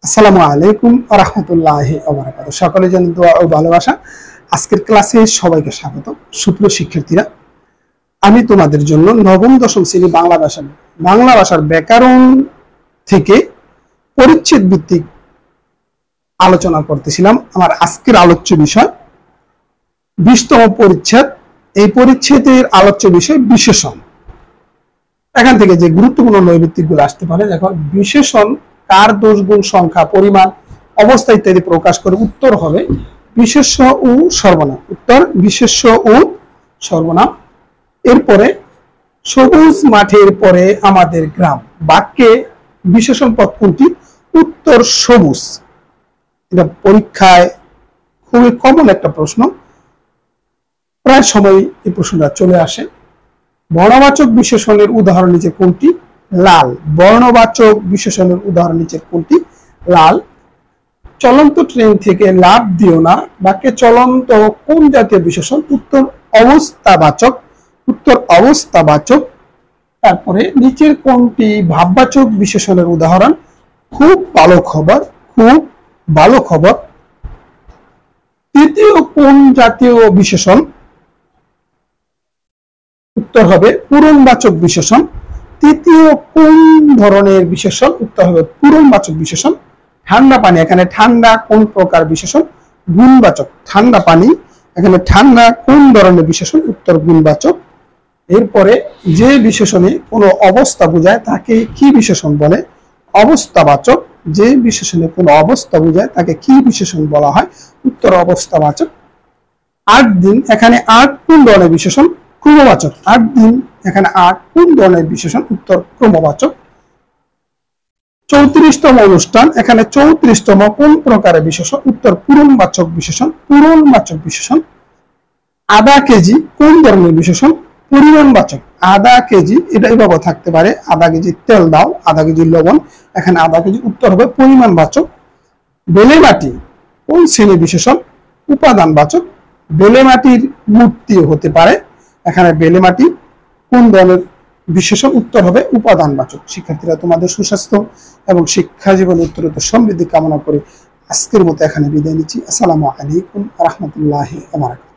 আসসালামু আলাইকুম ওয়া রাহমাতুল্লাহি ওয়া বারাকাতুহু। সকলে জানেন দোয়া ও ভালোবাসা। আজকের ক্লাসে সবাইকে স্বাগত। সুপ্রিয় শিক্ষার্থীরা, আমি তোমাদের জন্য নবম দশম শ্রেণী বাংলা ভাষার ব্যাকরণ থেকে পরিচ্ছেদ ভিত্তিক আলোচনা করতেছিলাম। আমার আজকের আলোচ্য বিষয় 20তম পরিচ্ছেদ। এই পরিচ্ছেদের আলোচ্য বিষয় বিশেষণ। এখান থেকে যে গুরুত্বপূর্ণ নৈর্ব্যক্তিকগুলো আসতে পারে, দেখো বিশেষণ কার, দোষ, গুণ, সংখ্যা, পরিমাণ, অবস্থা ইত্যাদি প্রকাশ করে। উত্তর হবে বিশেষ্য ও সর্বনাম। উত্তর বিশেষ্য ও সর্বনাম। এরপরে সবুজ মাঠের পরে আমাদের গ্রাম, বাক্যে বিশেষণ পদ কোনটি? উত্তর সবুজ। এটা পরীক্ষায় খুবই কমন একটা প্রশ্ন, প্রায় সময় এই প্রশ্নটা চলে আসে। বর্ণবাচক বিশেষণের উদাহরণ নিচে কোনটি? লাল। বর্ণবাচক বিশেষণের উদাহরণ নিচে কোনটি? লাল। চলন্ত ট্রেন থেকে লাফ দিও না, বাক্যে চলন্ত কোন জাতীয় বিশেষণ? উত্তর অবস্থাবাচক। উত্তর অবস্থাবাচক। তারপরে নিচের কোনটি ভাববাচক বিশেষণের উদাহরণ? খুব ভালো খবর। খুব ভালো খবর। তৃতীয় কোন জাতীয় বিশেষণ? উত্তর হবে পূরণবাচক বিশেষণ। তৃতীয় কোন ধরনের বিশেষণ? উত্তর হবে পূরণবাচক বিশেষণ। ঠান্ডা পানি, এখানে ঠান্ডা কোন প্রকার বিশেষণ? গুণবাচক। ঠান্ডা পানি, এখানে ঠান্ডা কোন ধরনের বিশেষণ? উত্তর গুণবাচক। এরপরে যে বিশেষণে কোনো অবস্থা বোঝায় তাকে কি বিশেষণ বলে? অবস্থাবাচক। যে বিশেষণে কোনো অবস্থা বোঝায় তাকে কি বিশেষণ বলা হয়? উত্তর অবস্থাবাচক। 8 দিন, এখানে 8 কোন ধরনের বিশেষণ? ক্রমবাচক। 8 দিন, এখানে 8 কোন ধরনের বিশেষণ? উত্তর ক্রমবাচক। 34তম অনুষ্ঠান, এখানে 34তম কোন প্রকারের বিশেষণ? উত্তর পূরণবাচক বিশেষণ। পূরণবাচক বিশেষণ। আধা কেজি কোন ধরনের বিশেষণ? পরিমাণবাচক। আধা কেজি, এটা এভাবে থাকতে পারে, আধা কেজি তেল দাও, আধা কেজি লবণ, এখানে আধা কেজি। উত্তর হবে পরিমাণবাচক। বেলে মাটি কোন শ্রেণী বিশেষণ? উপাদানবাচক। বেলে মাটির মূর্তি হতে পারে, এখানে বেলে মাটি কোন ধরনের বিশেষণ? উত্তর হবে উপাদানবাচক। শিক্ষার্থীরা, তোমাদের সুস্বাস্থ্য এবং শিক্ষা জীবন উত্তরোত্তর সমৃদ্ধি কামনা করে আজকের মতো এখানে বিদায় নিচ্ছি। আসসালামু আলাইকুম ওয়া রাহমাতুল্লাহি ওয়া বারাকাতুহু।